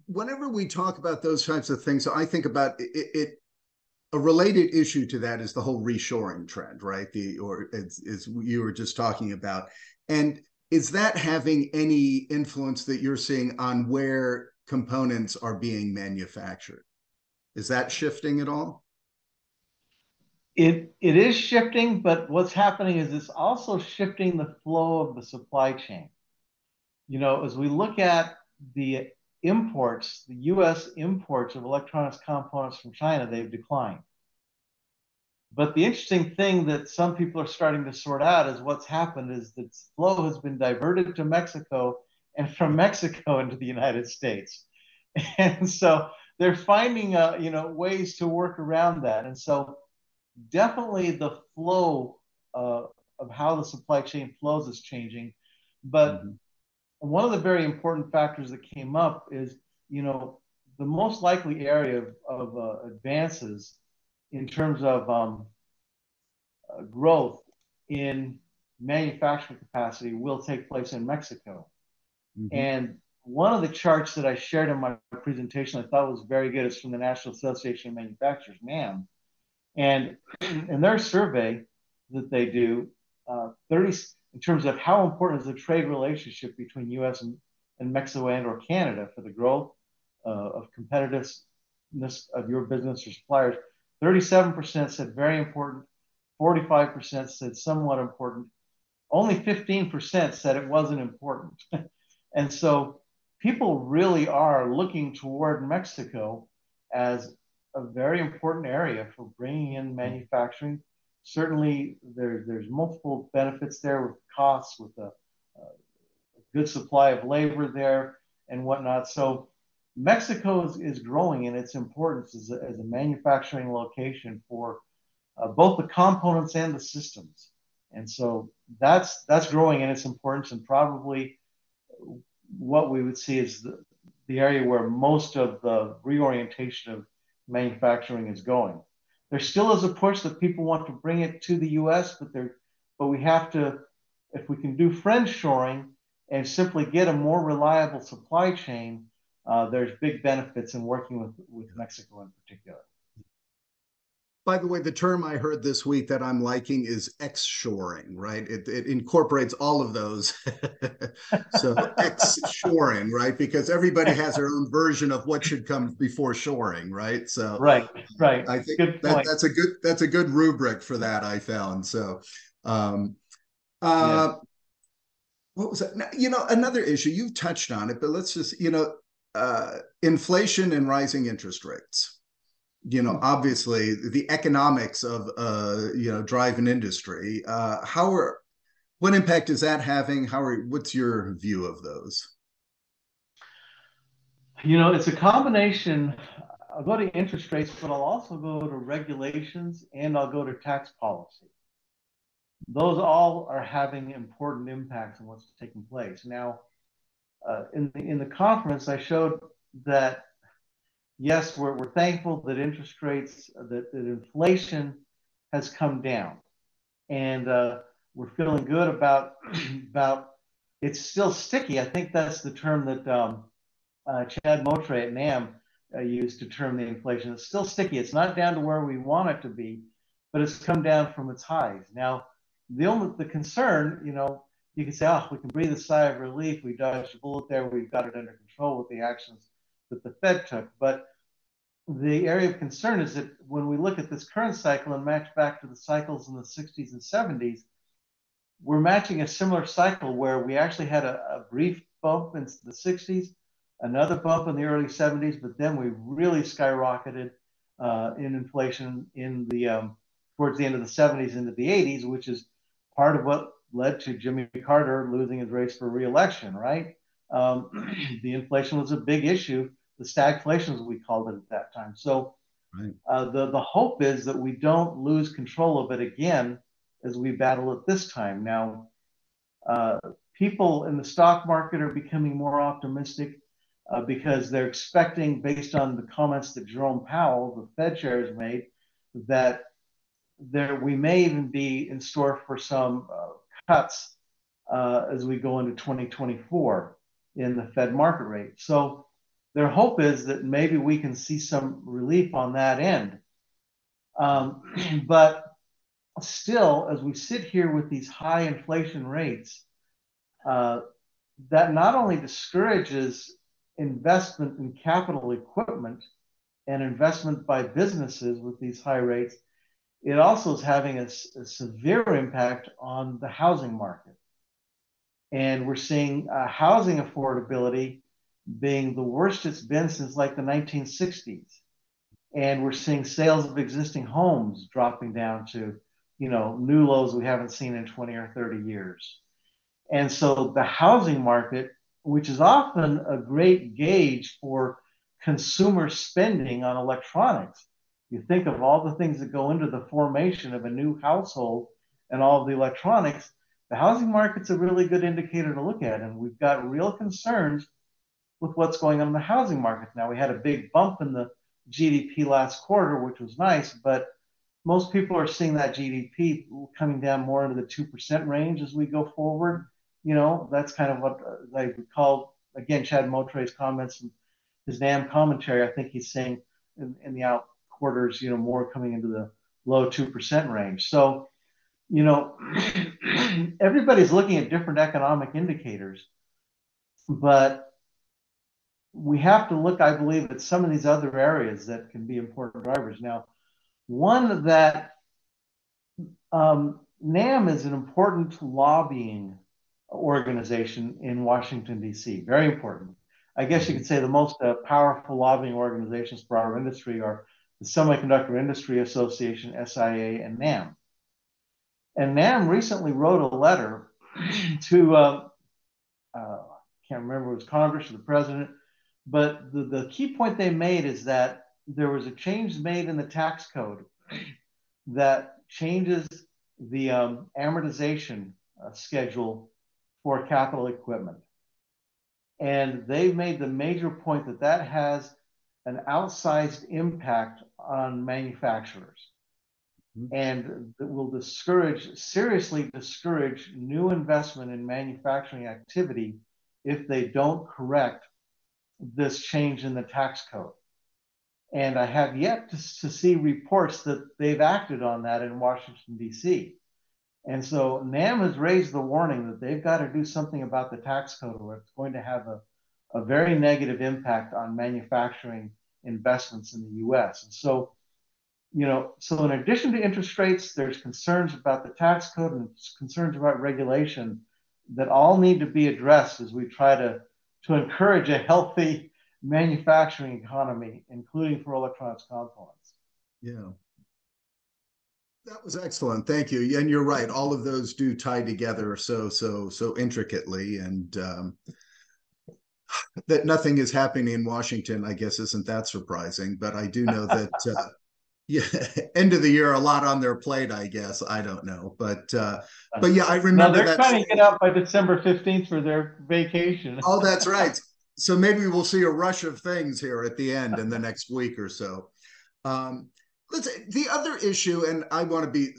Whenever we talk about those types of things, I think about a related issue to that is the whole reshoring trend, right? Or as you were just talking about. And is that having any influence that you're seeing on where components are being manufactured? Is that shifting at all? It is shifting, but what's happening is it's also shifting the flow of the supply chain. As we look at the imports, the US imports of electronics components from China, they've declined. But the interesting thing that some people are starting to sort out is what's happened is that flow has been diverted to Mexico and from Mexico into the United States. And so they're finding ways to work around that. And so definitely the flow of how the supply chain flows is changing. But one of the very important factors that came up is, the most likely area of advances in terms of growth in manufacturing capacity will take place in Mexico. Mm-hmm. And one of the charts that I shared in my presentation I thought was very good is from the National Association of Manufacturers, NAM. And in their survey that they do, 30 in terms of how important is the trade relationship between U.S. and Mexico and or Canada for the growth of competitiveness of your business or suppliers, 37% said very important, 45% said somewhat important, only 15% said it wasn't important. And so people really are looking toward Mexico as a very important area for bringing in manufacturing. Certainly, there's multiple benefits there with costs, with a good supply of labor there and whatnot. So Mexico is growing in its importance as a manufacturing location for both the components and the systems. And so that's growing in its importance, and probably what we would see is the area where most of the reorientation of manufacturing is going. There still is a push that people want to bring it to the U.S., but we have to, if we can do friendshoring and simply get a more reliable supply chain, there's big benefits in working with Mexico in particular. By the way, the term I heard this week that I'm liking is X-shoring, right? It incorporates all of those. So X-shoring, right? Because everybody has their own version of what should come before shoring, right? So right, right. I think Good that point. that's a good rubric for that, I found. So um Yeah. uh what was that? Another issue, you've touched on it, but let's just, inflation and rising interest rates. Obviously the economics of drive an industry. What impact is that having? What's your view of those? It's a combination. I'll go to interest rates, but I'll also go to regulations and I'll go to tax policy. Those all are having important impacts on what's taking place. Now, in the conference, I showed that yes, we're thankful that interest rates, that inflation has come down, and we're feeling good about it's still sticky. I think that's the term that Chad Motre at NAM used to term the inflation. It's still sticky. It's not down to where we want it to be, but it's come down from its highs. Now, the concern, you can say, oh, we can breathe a sigh of relief. We dodged a bullet there. We've got it under control with the actions that the Fed took. But the area of concern is that when we look at this current cycle and match back to the cycles in the 60s and 70s, we're matching a similar cycle where we actually had a brief bump in the 60s, another bump in the early 70s, but then we really skyrocketed in inflation in the towards the end of the 70s into the 80s, which is part of what led to Jimmy Carter losing his race for re-election, right? The inflation was a big issue, the stagflation, as we called it at that time. So Right. the hope is that we don't lose control of it again as we battle it this time. Now, people in the stock market are becoming more optimistic because they're expecting, based on the comments that Jerome Powell, the Fed chair, has made, that we may even be in store for some cuts as we go into 2024. in the Fed market rate. So their hope is that maybe we can see some relief on that end. But still, as we sit here with these high inflation rates, uh, that not only discourages investment in capital equipment and investment by businesses with these high rates, it also is having a severe impact on the housing market. And we're seeing housing affordability being the worst it's been since like the 1960s. And we're seeing sales of existing homes dropping down to, new lows we haven't seen in 20 or 30 years. And so the housing market, which is often a great gauge for consumer spending on electronics, you think of all the things that go into the formation of a new household and all of the electronics, the housing market's a really good indicator to look at. And we've got real concerns with what's going on in the housing market. Now, we had a big bump in the GDP last quarter, which was nice, but most people are seeing that GDP coming down more into the 2% range as we go forward. That's kind of what I recall, again, Chad Motre's comments and his NAM commentary. I think he's saying in the out quarters, more coming into the low 2% range. So, everybody's looking at different economic indicators, but we have to look, I believe, at some of these other areas that can be important drivers. Now, one that NAM is an important lobbying organization in Washington, D.C., very important. I guess you could say the most powerful lobbying organizations for our industry are the Semiconductor Industry Association, ECIA, and NAM. And NAM recently wrote a letter to, can't remember if it was Congress or the president, but the key point they made is that there was a change made in the tax code that changes the amortization schedule for capital equipment. And they've made the major point that that has an outsized impact on manufacturers and that will seriously discourage new investment in manufacturing activity if they don't correct this change in the tax code. And I have yet to see reports that they've acted on that in Washington, D.C. And so NAM has raised the warning that they've got to do something about the tax code, or it's going to have a very negative impact on manufacturing investments in the U.S. And so, so in addition to interest rates, there's concerns about the tax code and concerns about regulation that all need to be addressed as we try to encourage a healthy manufacturing economy, including for electronics components. Yeah. That was excellent. Thank you. And you're right. All of those do tie together so intricately. And that nothing is happening in Washington, I guess, isn't that surprising. But I do know that, yeah, end of the year, a lot on their plate, I guess. I don't know. But yeah, I remember no, they're that. trying to get out by December 15th for their vacation. Oh, that's right. So maybe we'll see a rush of things here at the end in the next week or so. The other issue, and I want to be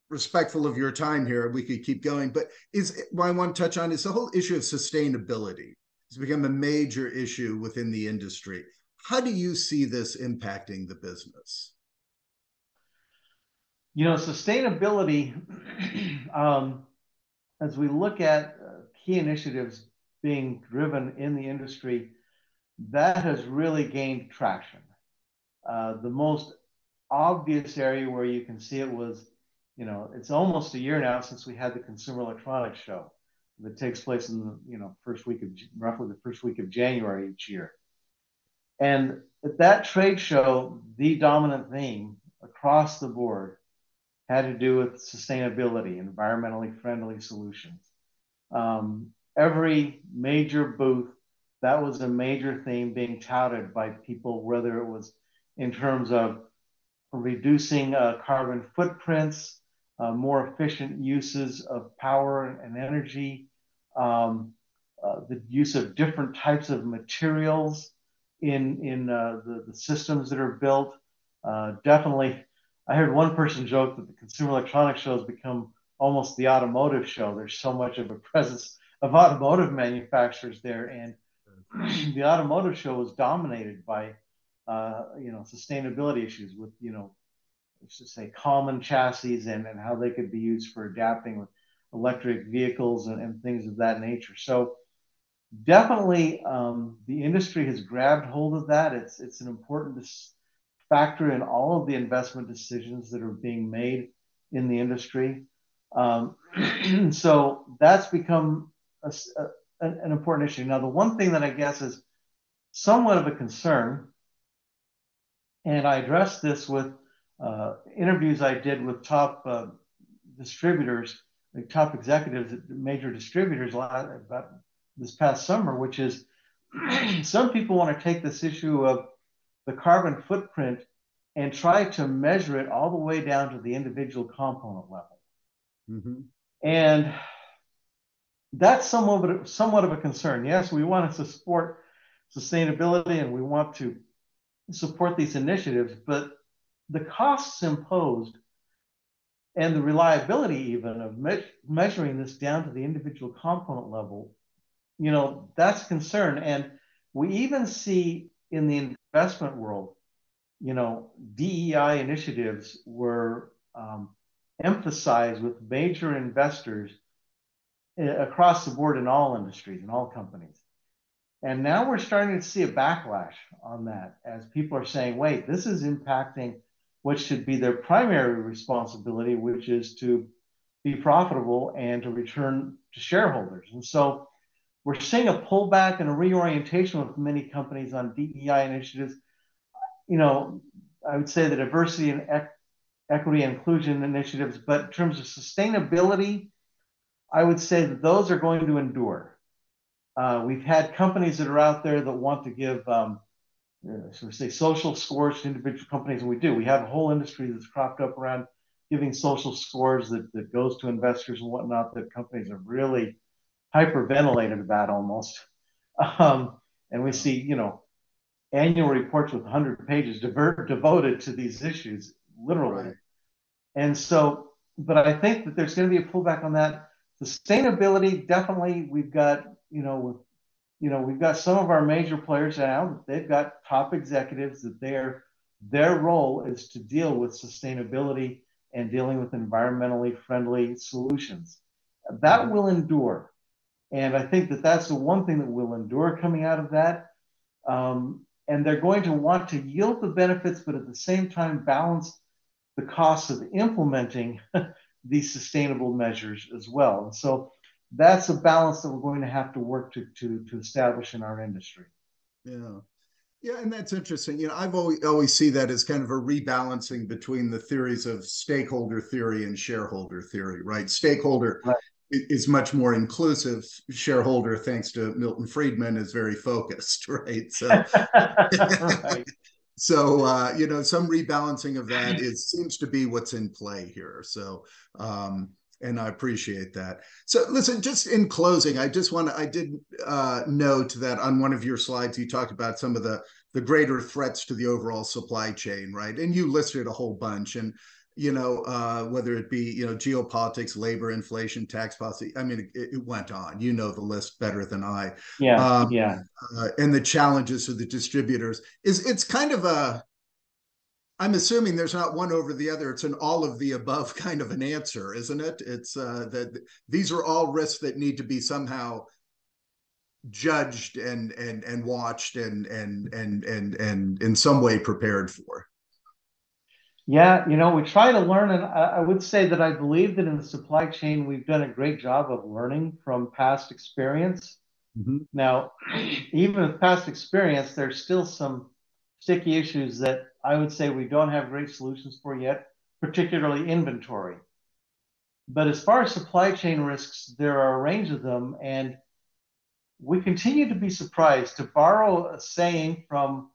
respectful of your time here, we could keep going, but is what I want to touch on is the whole issue of sustainability. It's become a major issue within the industry. How do you see this impacting the business? Sustainability, as we look at key initiatives being driven in the industry, that has really gained traction. The most obvious area where you can see it was, it's almost a year now since we had the Consumer Electronics Show that takes place in the, roughly the first week of January each year. And at that trade show, the dominant theme across the board had to do with sustainability, environmentally friendly solutions. Every major booth, that was a major theme being touted by people, whether it was in terms of reducing carbon footprints, more efficient uses of power and energy, the use of different types of materials in the systems that are built. Definitely, I heard one person joke that the Consumer Electronics Show has become almost the automotive show. There's so much of a presence of automotive manufacturers there, and the automotive show was dominated by sustainability issues with let's just say common chassis and how they could be used for adapting with electric vehicles and things of that nature. So definitely the industry has grabbed hold of that. It's an important factor in all of the investment decisions that are being made in the industry. So that's become an important issue. Now, the one thing that I guess is somewhat of a concern, and I addressed this with interviews I did with top distributors, like top executives at major distributors about this past summer, which is some people want to take this issue of the carbon footprint and try to measure it all the way down to the individual component level. Mm-hmm. And that's somewhat of a concern. Yes, we want to support sustainability and we want to support these initiatives, but the costs imposed and the reliability even of measuring this down to the individual component level, that's a concern. And we even see in the investment world, DEI initiatives were emphasized with major investors across the board in all industries, in all companies. And now we're starting to see a backlash on that as people are saying, wait, this is impacting what should be their primary responsibility, which is to be profitable and to return to shareholders. And so we're seeing a pullback and a reorientation with many companies on DEI initiatives. I would say the diversity and equity and inclusion initiatives, but in terms of sustainability, I would say that those are going to endure. We've had companies that are out there that want to give, social scores to individual companies, and we do. We have a whole industry that's cropped up around giving social scores that goes to investors and whatnot that companies are really hyperventilated about almost. And we see, annual reports with 100 pages devoted to these issues, literally. Right. And so, but I think that there's going to be a pullback on that. Sustainability, definitely, we've got, we've got some of our major players now, they've got top executives that their role is to deal with sustainability and dealing with environmentally friendly solutions. That will endure. And I think that that's the one thing that will endure coming out of that. And they're going to want to yield the benefits, but at the same time balance the costs of implementing these sustainable measures as well. And so that's a balance that we're going to have to work to establish in our industry. Yeah. Yeah, and that's interesting. I've always see that as kind of a rebalancing between the theories of stakeholder theory and shareholder theory, right? Stakeholder is much more inclusive. Shareholder, thanks to Milton Friedman, is very focused, right? So, right. So some rebalancing of that seems to be what's in play here. So, and I appreciate that. So listen, just in closing, I did note that on one of your slides, you talked about some of the greater threats to the overall supply chain, right? And you listed a whole bunch. And whether it be, geopolitics, labor, inflation, tax policy. I mean, it went on. You know the list better than I. Yeah, and the challenges of the distributors it's kind of I'm assuming there's not one over the other. It's an all of the above kind of an answer, isn't it? It's that these are all risks that need to be somehow judged and watched and in some way prepared for. Yeah, we try to learn, and I would say that I believe that in the supply chain, we've done a great job of learning from past experience. Mm-hmm. Now, even with past experience, there's still some sticky issues that I would say we don't have great solutions for yet, particularly inventory. But as far as supply chain risks, there are a range of them, and we continue to be surprised. To borrow a saying from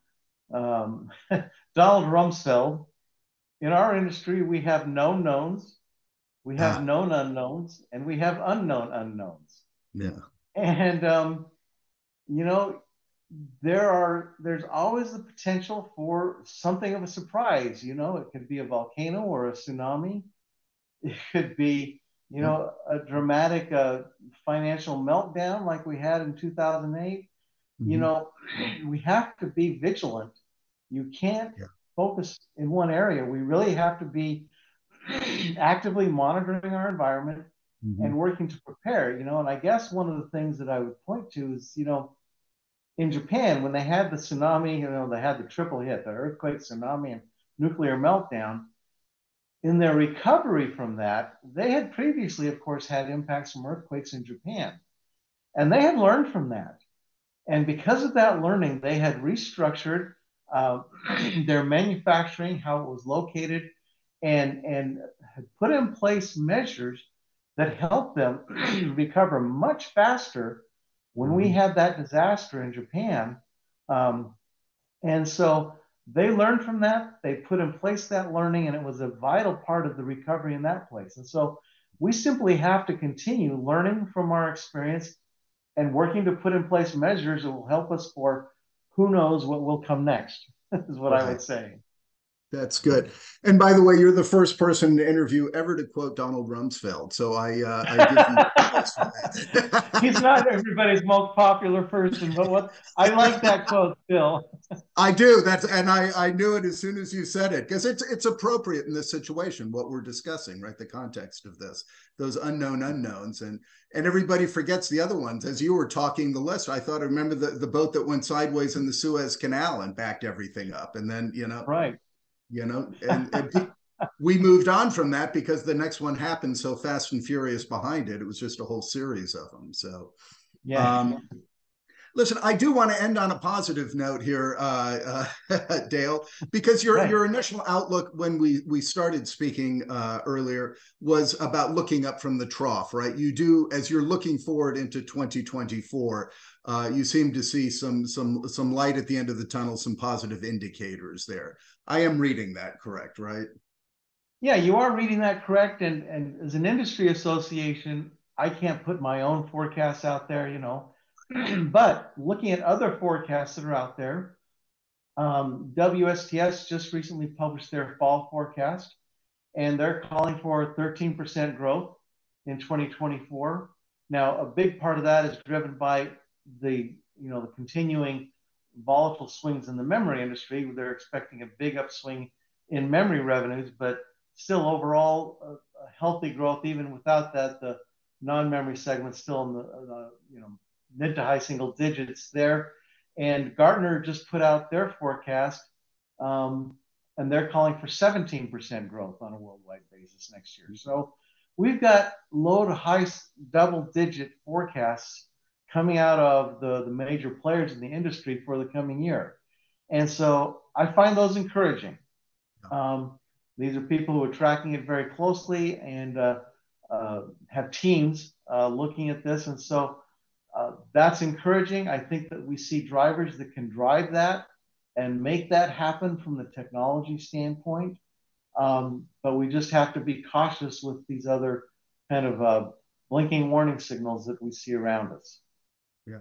Donald Rumsfeld, in our industry, we have known knowns, we have known unknowns, and we have unknown unknowns. Yeah. And there's always the potential for something of a surprise. It could be a volcano or a tsunami. It could be, a dramatic financial meltdown like we had in 2008. you Mm-hmm. know, we have to be vigilant. You can't Yeah. focus in one area. We really have to be actively monitoring our environment Mm-hmm. and working to prepare, and I guess one of the things that I would point to is, in Japan, when they had the tsunami, they had the triple hit, the earthquake, tsunami, and nuclear meltdown. In their recovery from that, they had previously, of course, had impacts from earthquakes in Japan. And they had learned from that. And because of that learning, they had restructured uh, their manufacturing, how it was located, and had put in place measures that helped them recover much faster when we Mm-hmm. had that disaster in Japan. Um, and so they learned from that. They put in place that learning, and it was a vital part of the recovery in that place. And so we simply have to continue learning from our experience and working to put in place measures that will help us for who knows what will come next, is what I Right. would say. That's good. And by the way, you're the first person to interview ever to quote Donald Rumsfeld. So I give you kudos for He's that. not everybody's most popular person, but what I like that quote, Phil. I do. I knew it as soon as you said it because it's appropriate in this situation what we're discussing, right? The context of this, those unknown unknowns, and everybody forgets the other ones. As you were talking the list, I thought I remember the boat that went sideways in the Suez Canal and backed everything up, and then Right. and we moved on from that because the next one happened so fast and furious behind it. It was just a whole series of them. So. Yeah. Um, Listen, I do want to end on a positive note here, Dale, because Right. your initial outlook when we started speaking earlier was about looking up from the trough, right? You do as you're looking forward into 2024. You seem to see some light at the end of the tunnel, some positive indicators there. I am reading that correct, right? Yeah, you are reading that correct. And as an industry association, I can't put my own forecasts out there, but looking at other forecasts that are out there, WSTS just recently published their fall forecast, and they're calling for 13% growth in 2024. Now, a big part of that is driven by the continuing volatile swings in the memory industry. They're expecting a big upswing in memory revenues, but still overall a healthy growth even without that. The non-memory segment still in the mid to high single digits there. And Gartner just put out their forecast, and they're calling for 17% growth on a worldwide basis next year. So we've got low to high double digit forecasts coming out of the major players in the industry for the coming year. And so I find those encouraging. Um, these are people who are tracking it very closely and have teams looking at this. And so that's encouraging. I think that we see drivers that can drive that and make that happen from the technology standpoint. But we just have to be cautious with these other kind of blinking warning signals that we see around us. Yeah.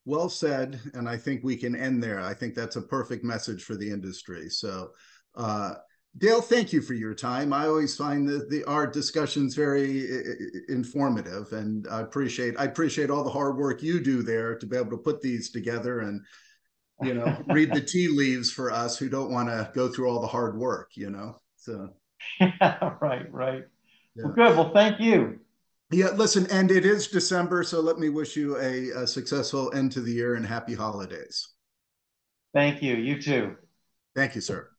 Well said, and I think we can end there. I think that's a perfect message for the industry. So, uh, Dale, thank you for your time. I always find the our discussions very informative, and I appreciate all the hard work you do there to be able to put these together and read the tea leaves for us who don't want to go through all the hard work. So Yeah, right, right. Well, yeah. good. Well, thank you. Yeah, listen, and it is December, so let me wish you a successful end to the year and happy holidays. Thank you. You too. Thank you, sir.